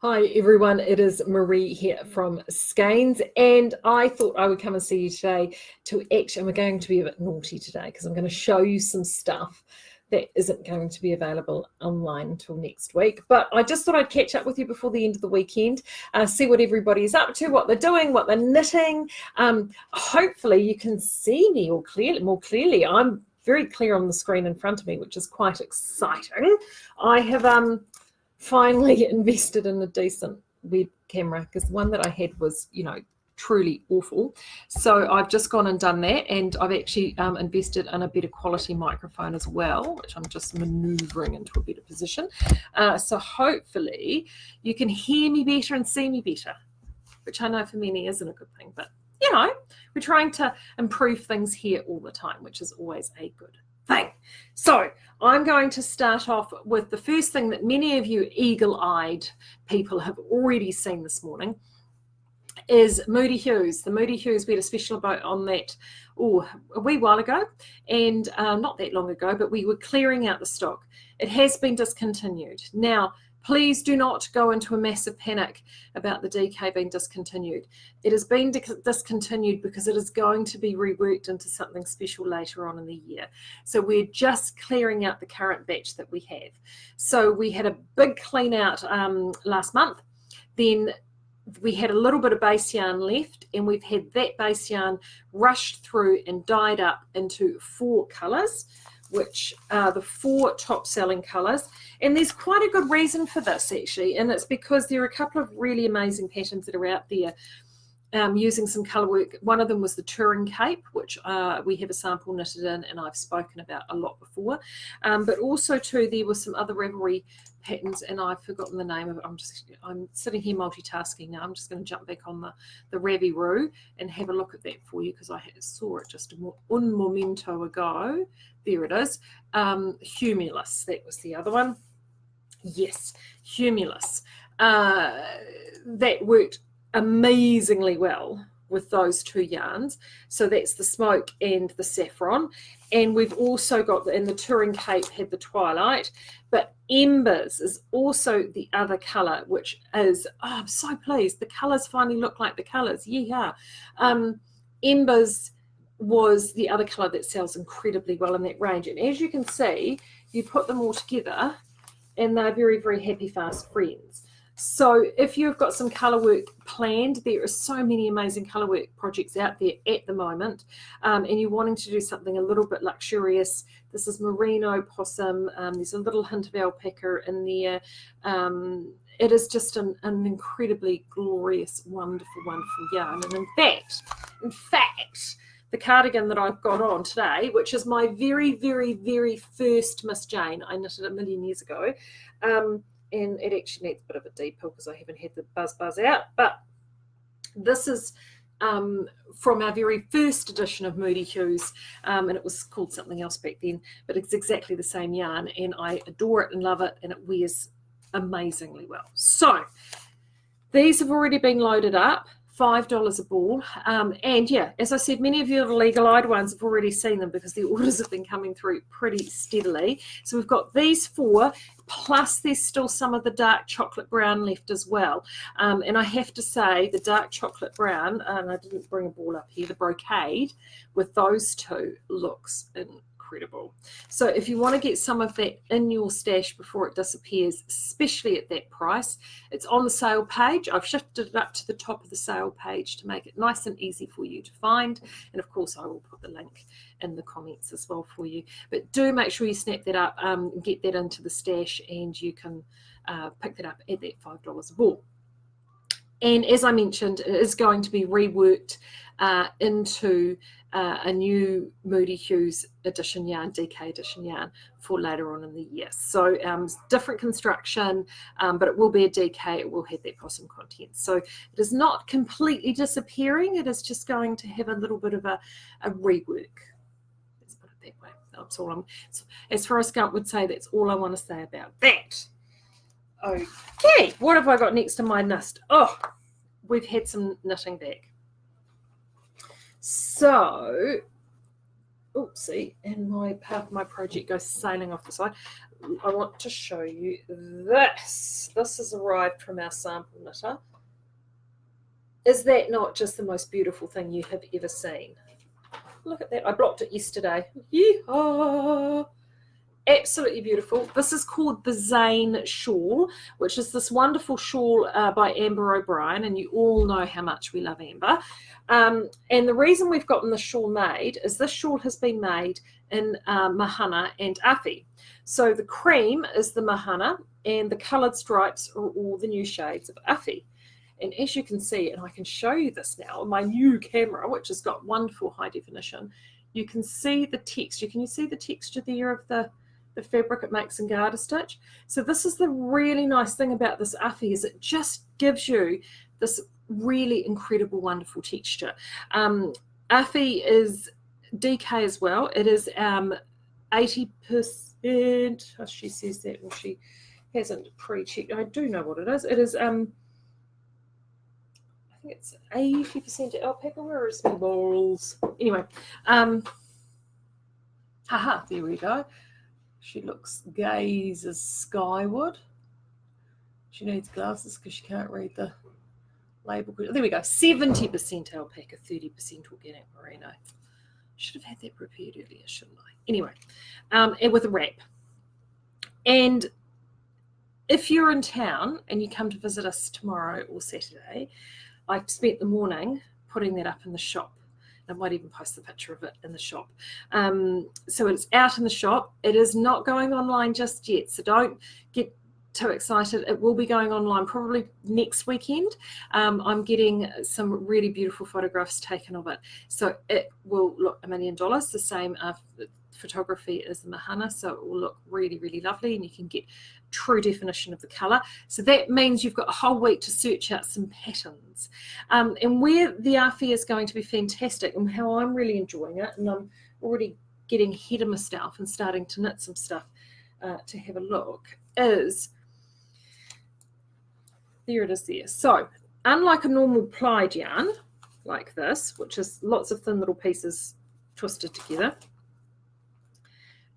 Hi everyone, it is Marie here from Skeins, and I thought I would come and see you today and we're going to be a bit naughty today because I'm going to show you some stuff that isn't going to be available online until next week. But I just thought I'd catch up with you before the end of the weekend, see what everybody's up to, what they're doing, what they're knitting. Hopefully you can see me more clearly. I'm very clear on the screen in front of me, which is quite exciting. I have finally invested in a decent web camera because the one that I had was, truly awful. So I've just gone and done that, and I've actually invested in a better quality microphone as well, which I'm just maneuvering into a better position. So hopefully you can hear me better and see me better, which I know for many isn't a good thing, but we're trying to improve things here all the time, which is always a good thing. So I'm going to start off with the first thing that many of you eagle-eyed people have already seen this morning is Moody Hues. The Moody Hues, we had a special about on that a wee while ago, and not that long ago, but we were clearing out the stock. It has been discontinued. Now, please do not go into a massive panic about the DK being discontinued. It has been discontinued because it is going to be reworked into something special later on in the year. So we're just clearing out the current batch that we have. So we had a big clean out last month. Then we had a little bit of base yarn left, and we've had that base yarn rushed through and dyed up into 4 colours, which are the 4 top selling colours. And there's quite a good reason for this actually, and it's because there are a couple of really amazing patterns that are out there using some colour work. One of them was the Touring Cape, which we have a sample knitted in and I've spoken about a lot before, but also too there were some other Ravelry patterns, and I've forgotten the name of it. I'm sitting here multitasking now. I'm just going to jump back on the Ravi Roo and have a look at that for you because I saw it just un momento ago. There it is. Humulus, that was the other one. Yes, Humulus. That worked amazingly well with those 2 yarns. So that's the smoke and the saffron. And we've also got the Touring Cape had the twilight, but Embers is also the other colour, which is, I'm so pleased. The colours finally look like the colours. Yeah. Embers was the other colour that sells incredibly well in that range. And as you can see, you put them all together and they're very, very happy, fast friends. So if you've got some colour work planned, there are so many amazing colour work projects out there at the moment, and you're wanting to do something a little bit luxurious. This is merino possum. There's a little hint of alpaca in there. It is just an incredibly glorious, wonderful, wonderful yarn. And in fact, the cardigan that I've got on today, which is my very, very, very first Miss Jane, I knitted a million years ago, and it actually needs a bit of a deep pull because I haven't had the buzz out, but this is from our very first edition of Moody Hues, and it was called something else back then, but it's exactly the same yarn, and I adore it and love it, and it wears amazingly well. So these have already been loaded up, $5 a ball, and yeah, as I said, many of you the eagle-eyed ones have already seen them because the orders have been coming through pretty steadily. So we've got these 4, plus there's still some of the dark chocolate brown left as well, and I have to say the dark chocolate brown, and I didn't bring a ball up here, the brocade with those 2 looks incredible. So if you want to get some of that in your stash before it disappears, especially at that price, it's on the sale page. I've shifted it up to the top of the sale page to make it nice and easy for you to find, and of course I will put the link in the comments as well for you. But do make sure you snap that up and get that into the stash, and you can pick that up at that $5 a ball. And as I mentioned, it is going to be reworked into a new Moody Hues edition yarn, DK edition yarn, for later on in the year. So different construction, but it will be a DK. It will have that possum content. So it is not completely disappearing. It is just going to have a little bit of a rework. Let's put it that way. That's all as Forrest Gump would say, that's all I want to say about that. Okay, what have I got next in my list? Oh, we've had some knitting back. So, oopsie, and my part of my project goes sailing off the side. I want to show you this. This has arrived from our sample knitter. Is that not just the most beautiful thing you have ever seen? Look at that. I blocked it yesterday. Yeehaw! Absolutely beautiful. This is called the Zane shawl, which is this wonderful shawl by Amber O'Brien, and you all know how much we love Amber. And the reason we've gotten the shawl made is this shawl has been made in Mahana and Awhi. So the cream is the Mahana, and the coloured stripes are all the new shades of Awhi. And as you can see, and I can show you this now on my new camera, which has got wonderful high definition, you can see the texture. Can you see the texture there of the fabric it makes in garter stitch? So this is the really nice thing about this Awhi, is it just gives you this really incredible, wonderful texture. Awhi is DK as well. It is 80%. Oh, she says that, well, she hasn't pre-checked. I do know what it is. It is I think it's 80% alpaca. Where is my balls? Anyway, haha, there we go. She looks gazes skyward. She needs glasses because she can't read the label. There we go. 70% alpaca, 30% organic merino. Should have had that prepared earlier, shouldn't I? Anyway, and with a wrap. And if you're in town and you come to visit us tomorrow or Saturday, I've spent the morning putting that up in the shop. I might even post the picture of it in the shop. So it's out in the shop. It is not going online just yet, so don't get too excited. It will be going online probably next weekend. I'm getting some really beautiful photographs taken of it. So it will look $1 million, the same photography as the Mahana, so it will look really, really lovely, and you can get true definition of the colour. So that means you've got a whole week to search out some patterns. And where the Awhi is going to be fantastic, and how I'm really enjoying it, and I'm already getting ahead of myself and starting to knit some stuff to have a look, is there it is there. So unlike a normal plied yarn like this, which is lots of thin little pieces twisted together,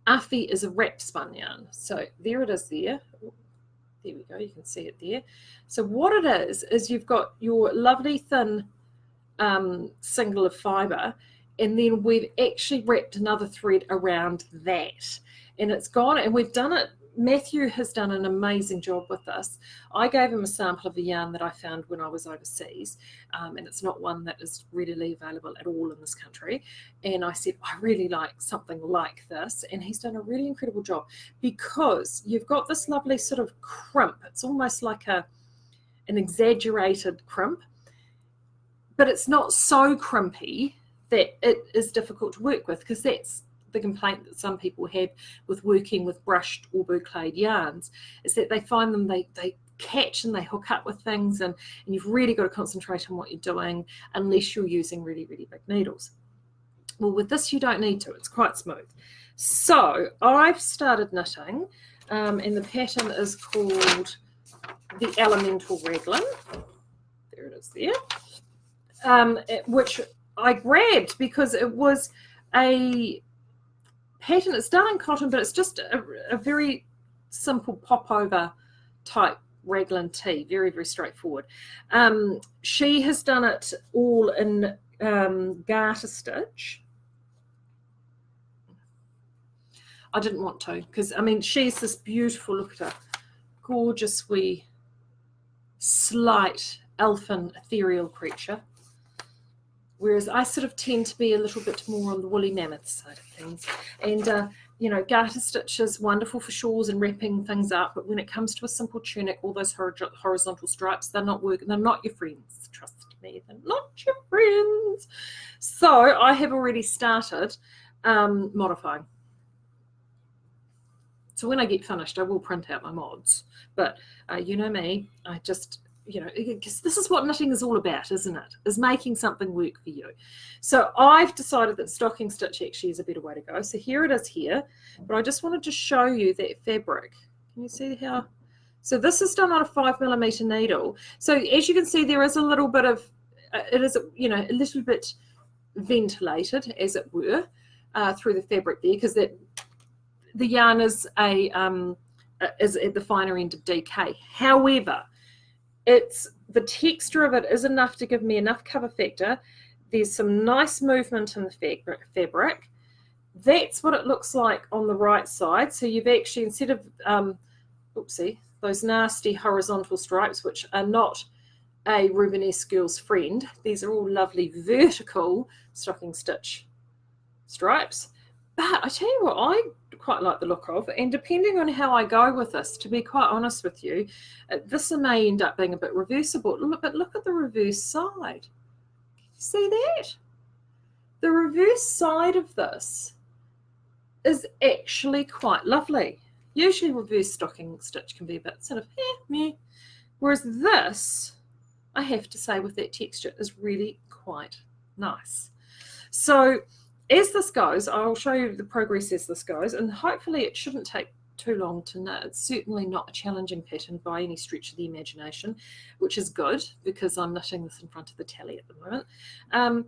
Awhi is a wrap spun yarn. So there it is there. There we go, you can see it there. So what it is you've got your lovely thin single of fibre, and then we've actually wrapped another thread around that. And it's gone, and we've done it. Matthew has done an amazing job with this. I gave him a sample of a yarn that I found when I was overseas, and it's not one that is readily available at all in this country. And I said, I really like something like this, and he's done a really incredible job, because you've got this lovely sort of crimp. It's almost like an exaggerated crimp, but it's not so crimpy that it is difficult to work with, because that's the complaint that some people have with working with brushed or boucled yarns, is that they find them, they catch and they hook up with things, and you've really got to concentrate on what you're doing unless you're using really, really big needles. Well, with this you don't need to, it's quite smooth. So I've started knitting, and the pattern is called the Elemental Raglan. There it is there, which I grabbed because it was a pattern. It's done in cotton, but it's just a very simple popover type raglan tee, very, very straightforward. She has done it all in garter stitch. I didn't want to, because I mean, she's this beautiful, look at her, gorgeous wee slight elfin ethereal creature, whereas I sort of tend to be a little bit more on the woolly mammoth side of things. And you know, garter stitch is wonderful for shawls and wrapping things up, but when it comes to a simple tunic, all those horizontal stripes, they're not working. They're not your friends. Trust me, they're not your friends. So I have already started modifying. So when I get finished, I will print out my mods. But you know me, I just, you know, because this is what knitting is all about, isn't it? Is making something work for you. So I've decided that stocking stitch actually is a better way to go. So here it is here, but I just wanted to show you that fabric. Can you see how? So this is done on a 5mm needle. So as you can see, there is a little bit of, it is, you know, a little bit ventilated, as it were, through the fabric there, because that the yarn is is at the finer end of DK. However, the texture of it is enough to give me enough cover factor. There's some nice movement in the fabric. That's what it looks like on the right side. So you've actually, instead of oopsie, those nasty horizontal stripes, which are not a Rubenesque girl's friend, these are all lovely vertical stocking stitch stripes. But I tell you what, I quite like the look of, and depending on how I go with this, to be quite honest with you, this may end up being a bit reversible. But look at the reverse side. Can you see that? The reverse side of this is actually quite lovely. Usually reverse stocking stitch can be a bit sort of meh. Whereas this, I have to say, with that texture, is really quite nice. So as this goes, I'll show you the progress as this goes, and hopefully it shouldn't take too long to knit. It's certainly not a challenging pattern by any stretch of the imagination, which is good because I'm knitting this in front of the tally at the moment.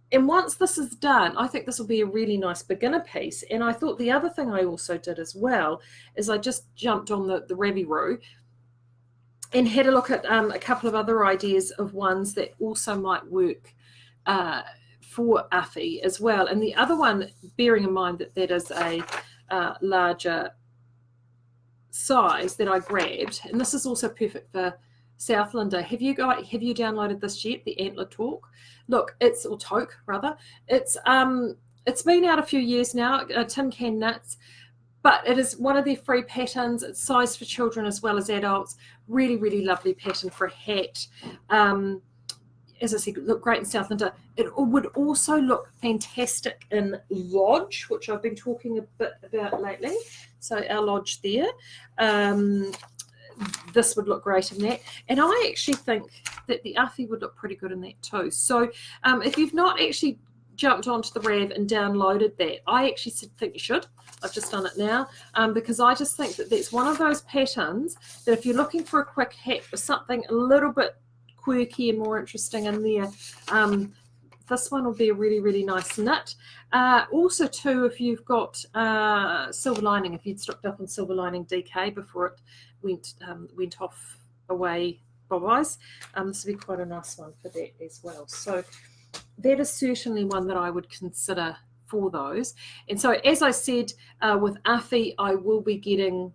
And once this is done, I think this will be a really nice beginner piece. And I thought the other thing I also did as well is I just jumped on the Raviroo and had a look at a couple of other ideas of ones that also might work for Awhi as well. And the other one, bearing in mind that that is a larger size that I grabbed, and this is also perfect for Southlander. Have you downloaded this yet? The Antler Talk. Look, or Toque rather. It's been out a few years now. Tin Can Knits, but it is one of their free patterns. It's sized for children as well as adults. Really, really lovely pattern for a hat. As I said, look great in Southlander. It would also look fantastic in Lodge, which I've been talking a bit about lately. So our Lodge there. This would look great in that. And I actually think that the Awhi would look pretty good in that too. So if you've not actually jumped onto the Rav and downloaded that, I actually think you should. I've just done it now because I just think that that's one of those patterns that if you're looking for a quick hat or something a little bit quirky and more interesting in there, this one will be a really, really nice knit. Also too, if you've got Silver Lining, if you'd stocked up on Silver Lining DK before it went off away bye-byes, this would be quite a nice one for that as well. So that is certainly one that I would consider for those. And so as I said, with Awhi, I will be getting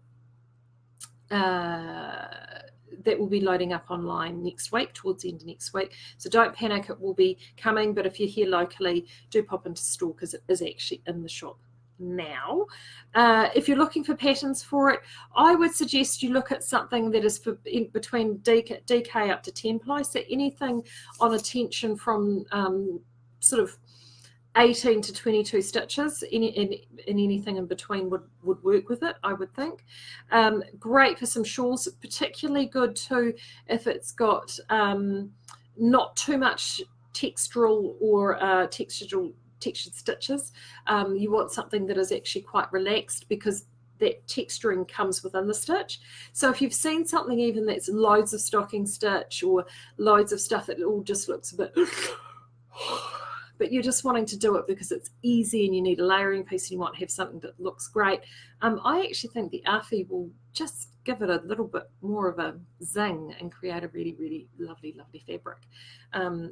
that will be loading up online next week, towards the end of next week. So don't panic, it will be coming, but if you're here locally, do pop into store because it is actually in the shop now. If you're looking for patterns for it, I would suggest you look at something that is for between DK up to 10 ply, so anything on a tension from sort of 18 to 22 stitches, and anything in between would work with it, I would think. Great for some shawls, particularly good too if it's got not too much textural or textured stitches. You want something that is actually quite relaxed because that texturing comes within the stitch. So if you've seen something even that's loads of stocking stitch or loads of stuff that all just looks a bit but you're just wanting to do it because it's easy and you need a layering piece and you want to have something that looks great, I actually think the Awhi will just give it a little bit more of a zing and create a really, really lovely, lovely fabric.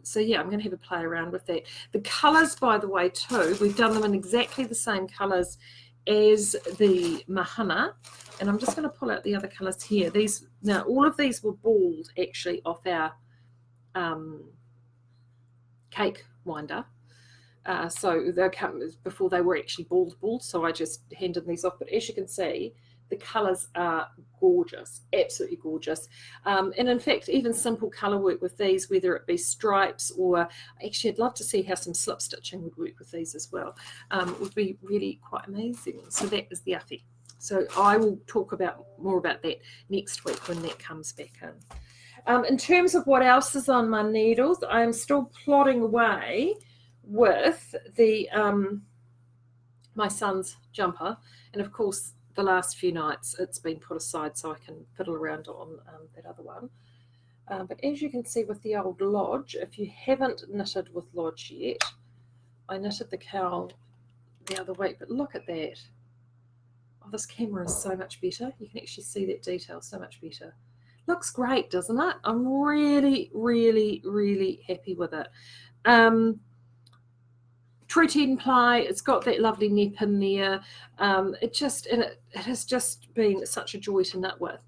So yeah, I'm going to have a play around with that. The colours, by the way, too, we've done them in exactly the same colours as the Mahana, and I'm just going to pull out the other colours here. Now all of these were balled actually off our cake winder. So they come before they were actually balled, so I just handed these off. But as you can see, the colours are gorgeous, absolutely gorgeous. And in fact, even simple colour work with these, whether it be stripes or actually I'd love to see how some slip stitching would work with these as well, would be really quite amazing. So that is the Awhi. So I will talk more about that next week when that comes back in. In terms of what else is on my needles, I am still plodding away with the my son's jumper, and of course the last few nights it's been put aside so I can fiddle around on that other one. But as you can see with the old Lodge, if you haven't knitted with Lodge yet, I knitted the cowl the other week, but look at that. Oh, this camera is so much better. You can actually see that detail so much better. Looks great, doesn't it? I'm really, really, really happy with it. True 10 ply, it's got that lovely nip in there. It has just been such a joy to knit with.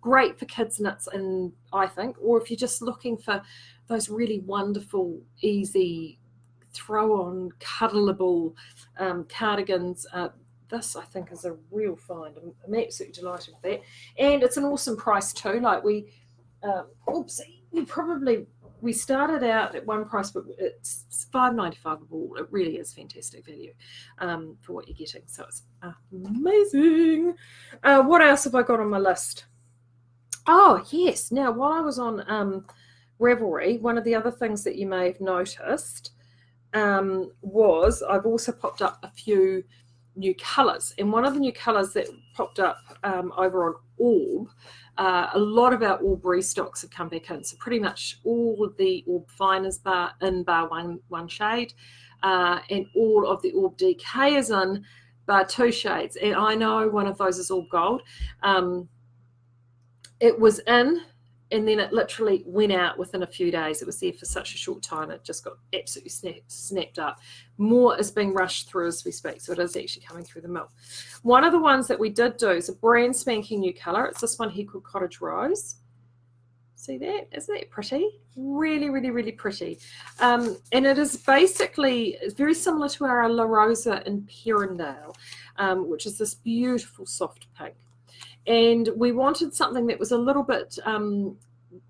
Great for kids knits, and I think, or if you're just looking for those really wonderful, easy, throw-on, cuddleable cardigans. This, I think, is a real find. I'm absolutely delighted with that. And it's an awesome price too. Like we started out at one price, but it's $5.95 a ball. It really is fantastic value for what you're getting. So it's amazing. What else have I got on my list? Oh, yes. Now, while I was on Ravelry, one of the other things that you may have noticed was I've also popped up a few new colours. And one of the new colours that popped up over on Orb, a lot of our Orb restocks have come back in. So pretty much all of the Orb Finers bar one shade, and all of the Orb DK is in bar 2 shades. And I know one of those is Orb Gold. It was in, and then it literally went out within a few days. It was there for such a short time. It just got absolutely snapped up. More is being rushed through as we speak, so it is actually coming through the mill. One of the ones that we did do is a brand spanking new colour. It's this one here called Cottage Rose. See that? Isn't that pretty? Really, really, really pretty. And it is basically very similar to our La Rosa in Perrindale, which is this beautiful soft pink. And we wanted something that was a little bit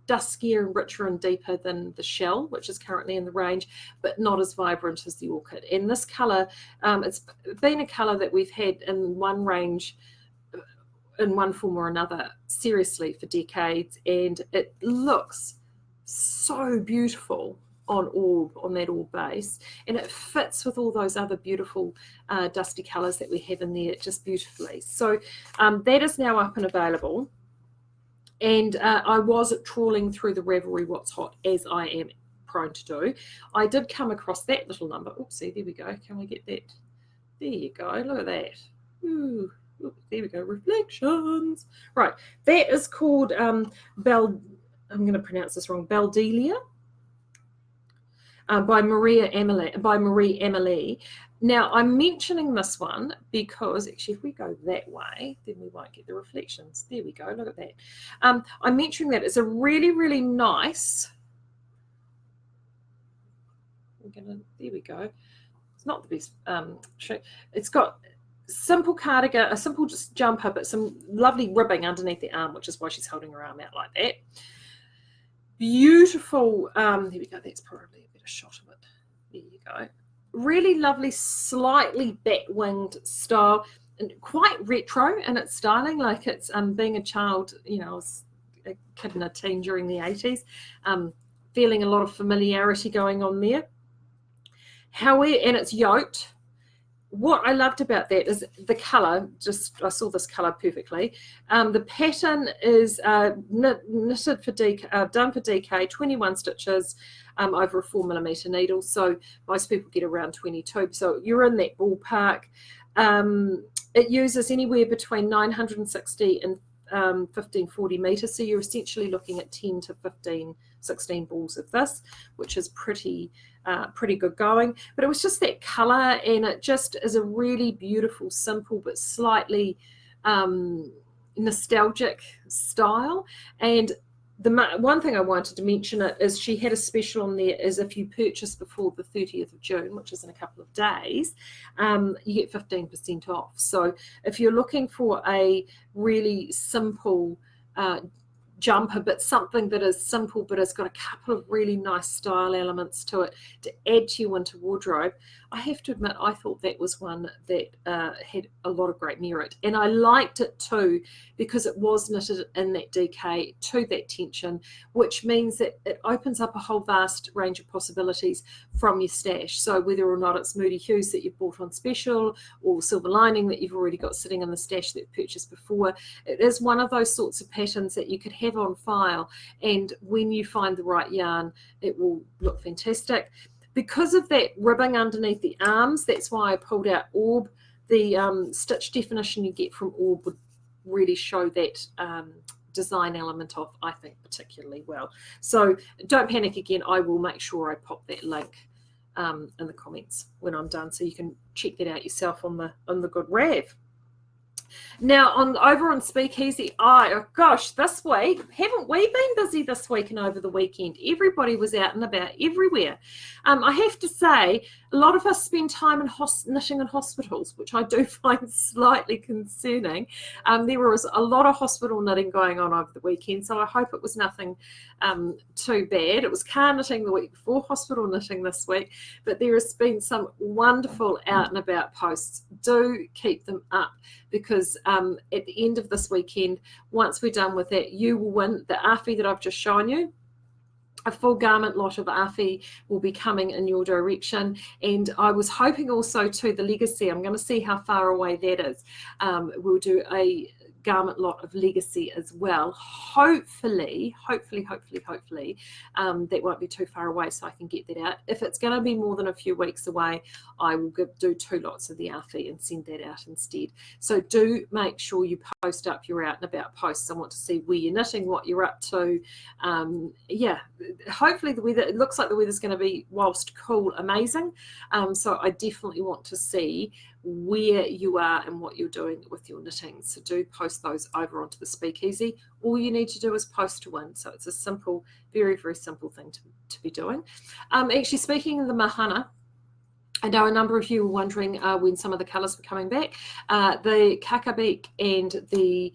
duskier and richer and deeper than the shell, which is currently in the range, but not as vibrant as the orchid. And this colour, it's been a colour that we've had in one range in one form or another, seriously, for decades. And it looks so beautiful on Orb, on that Orb base, and it fits with all those other beautiful dusty colours that we have in there just beautifully. So that is now up and available, and I was trawling through the Ravelry What's Hot, as I am prone to do. I did come across that little number. Oopsie, there we go. Can we get that? There you go. Look at that. Ooh, there we go. Reflections. Right, that is called I'm going to pronounce this wrong. Beldelia. By Marie Emily. Now, I'm mentioning this one because actually if we go that way, then we won't get the reflections. There we go. Look at that. I'm mentioning that it's a really, really nice. There we go. It's not the best shape. It's got simple cardigan, a simple just jumper, but some lovely ribbing underneath the arm, which is why she's holding her arm out like that. Beautiful. There we go. That's probably a better shot of it. There you go. Really lovely, slightly bat-winged style, and quite retro in its styling. Like it's being a child, you know, I was a kid and a teen during the 80s, feeling a lot of familiarity going on there. However, and it's yoked. What I loved about that is the colour. I saw this colour perfectly. The pattern is knitted for DK, done for DK, 21 stitches over a 4mm needle. So most people get around 22. So you're in that ballpark. It uses anywhere between 960 and 1540 meters. So you're essentially looking at 10 to 15, 16 balls of this, which is pretty good going. But it was just that color, and it just is a really beautiful, simple but slightly nostalgic style. And the one thing I wanted to mention it is she had a special on there, is if you purchase before the 30th of June, which is in a couple of days, you get 15% off. So if you're looking for a really simple jumper, but something that is simple but has got a couple of really nice style elements to it to add to your winter wardrobe, I have to admit I thought that was one that had a lot of great merit. And I liked it too because it was knitted in that DK to that tension, which means that it opens up a whole vast range of possibilities from your stash. So whether or not it's Moody Hues that you've bought on special, or Silver Lining that you've already got sitting in the stash that you purchased before, it is one of those sorts of patterns that you could have on file, and when you find the right yarn, it will look fantastic. Because of that ribbing underneath the arms, that's why I pulled out Orb the stitch definition you get from Orb would really show that design element off, I think, particularly well. So don't panic again. I will make sure I pop that link in the comments when I'm done, so you can check that out yourself on the good Rav. Now, over on Speakeasy, oh gosh, this week, haven't we been busy this week and over the weekend? Everybody was out and about everywhere. I have to say, a lot of us spend time in knitting in hospitals, which I do find slightly concerning. There was a lot of hospital knitting going on over the weekend, so I hope it was nothing too bad. It was car knitting the week before, hospital knitting this week, but there has been some wonderful out and about posts. Do keep them up, because at the end of this weekend, once we're done with that, you will win the Awhi that I've just shown you. A full garment lot of Awhi will be coming in your direction. And I was hoping also to the Legacy. I'm going to see how far away that is. We'll do a garment lot of Legacy as well. Hopefully, that won't be too far away, so I can get that out. If it's going to be more than a few weeks away, I will do 2 lots of the Awhi and send that out instead. So do make sure you post up your out and about posts. I want to see where you're knitting, what you're up to. Yeah, hopefully the weather, it looks like the weather's going to be, whilst cool, amazing. So I definitely want to see where you are and what you're doing with your knitting. So do post those over onto the Speakeasy. All you need to do is post to win. So it's a simple, very, very simple thing to be doing. Actually, speaking of the Mahana, I know a number of you were wondering when some of the colours were coming back. The Kakabik and the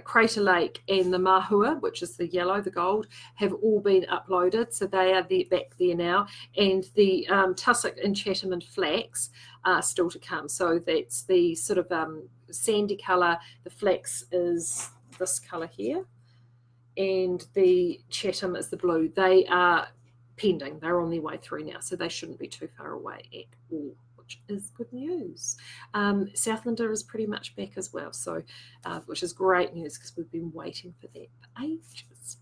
Crater Lake and the Mahua, which is the yellow, the gold, have all been uploaded. So they are back there now. And the Tussock and Chatham and Flax are still to come. So that's the sort of sandy colour. The Flax is this colour here. And the Chatham is the blue. They are pending. They're on their way through now, so they shouldn't be too far away at all, which is good news. Southlander is pretty much back as well, so which is great news, because we've been waiting for that for ages.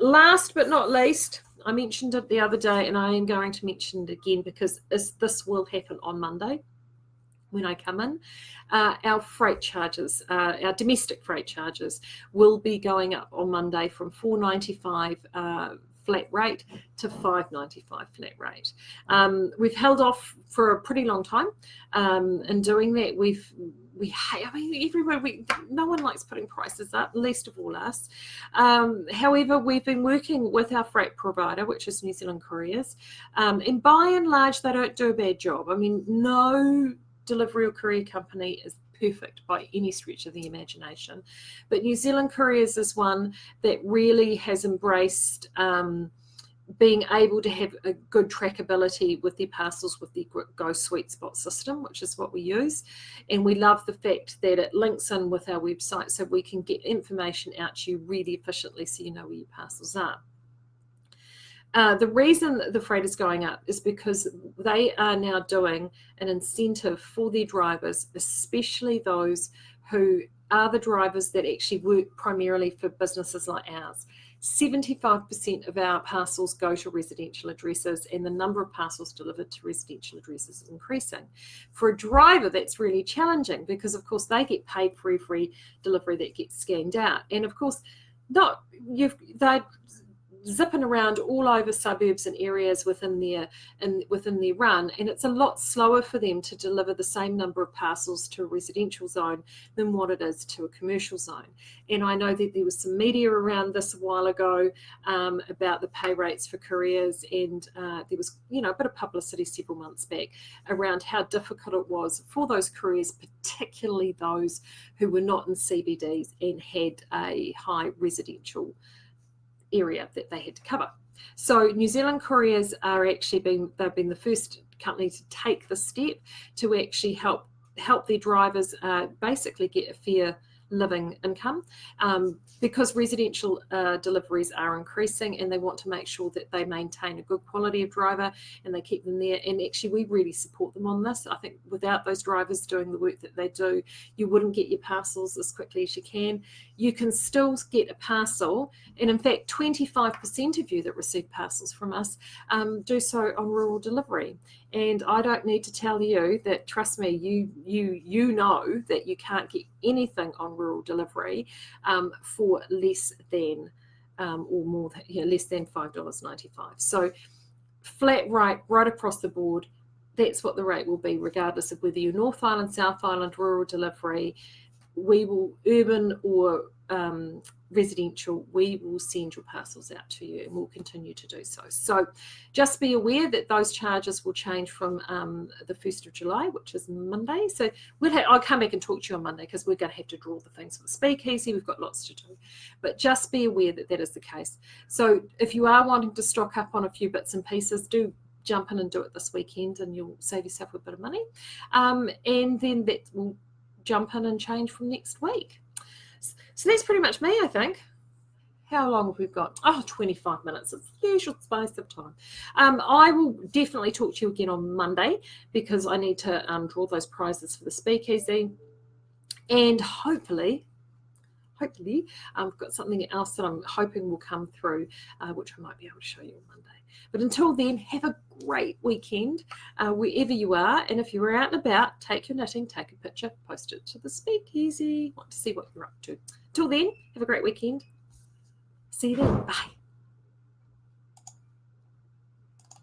Last but not least, I mentioned it the other day, and I am going to mention it again, because this will happen on Monday when I come in. Our freight charges, our domestic freight charges, will be going up on Monday from $4.95 flat rate to $5.95 flat rate. We've held off for a pretty long time in doing that. No one likes putting prices up, least of all us. However, we've been working with our freight provider, which is New Zealand Couriers, and by and large, they don't do a bad job. I mean, no delivery or courier company is perfect by any stretch of the imagination, but New Zealand Couriers is one that really has embraced being able to have a good trackability with their parcels with the Go Sweet Spot system, which is what we use. And we love the fact that it links in with our website, so we can get information out to you really efficiently, so you know where your parcels are. The reason the freight is going up is because they are now doing an incentive for their drivers, especially those who are the drivers that actually work primarily for businesses like ours. 75% of our parcels go to residential addresses, and the number of parcels delivered to residential addresses is increasing. For a driver, that's really challenging, because of course they get paid for every delivery that gets scanned out. And of course, they're zipping around all over suburbs and areas within their run, and it's a lot slower for them to deliver the same number of parcels to a residential zone than what it is to a commercial zone. And I know that there was some media around this a while ago about the pay rates for couriers, and there was a bit of publicity several months back around how difficult it was for those couriers, particularly those who were not in CBDs and had a high residential area that they had to cover. So New Zealand Couriers are they've been the first company to take the step to actually help their drivers basically get a fair living income, because residential deliveries are increasing, and they want to make sure that they maintain a good quality of driver and they keep them there. And actually, we really support them on this. I think without those drivers doing the work that they do, you wouldn't get your parcels as quickly as you can. You can still get a parcel, and in fact 25% of you that receive parcels from us do so on rural delivery. And I don't need to tell you that, trust me, you know that you can't get anything on rural delivery for less than or more than, less than $5.95. So flat right across the board, that's what the rate will be, regardless of whether you're North Island, South Island, rural delivery. We will, urban or residential, we will send your parcels out to you, and we'll continue to do so. So just be aware that those charges will change from the 1st of July, which is Monday. So I'll come back and talk to you on Monday, because we're going to have to draw the things for the speakeasy. We've got lots to do, but just be aware that that is the case. So if you are wanting to stock up on a few bits and pieces, do jump in and do it this weekend, and you'll save yourself a bit of money. And then that will jump in and change from next week. So that's pretty much me, I think. How long have we got? 25 minutes. It's the usual space of time. I will definitely talk to you again on Monday, because I need to draw those prizes for the speakeasy. And hopefully, I've got something else that I'm hoping will come through, which I might be able to show you on Monday. But until then, have a great weekend wherever you are. And if you're out and about, take your knitting, take a picture, post it to the speakeasy. Want to see what you're up to. Till then, have a great weekend. See you then. Bye.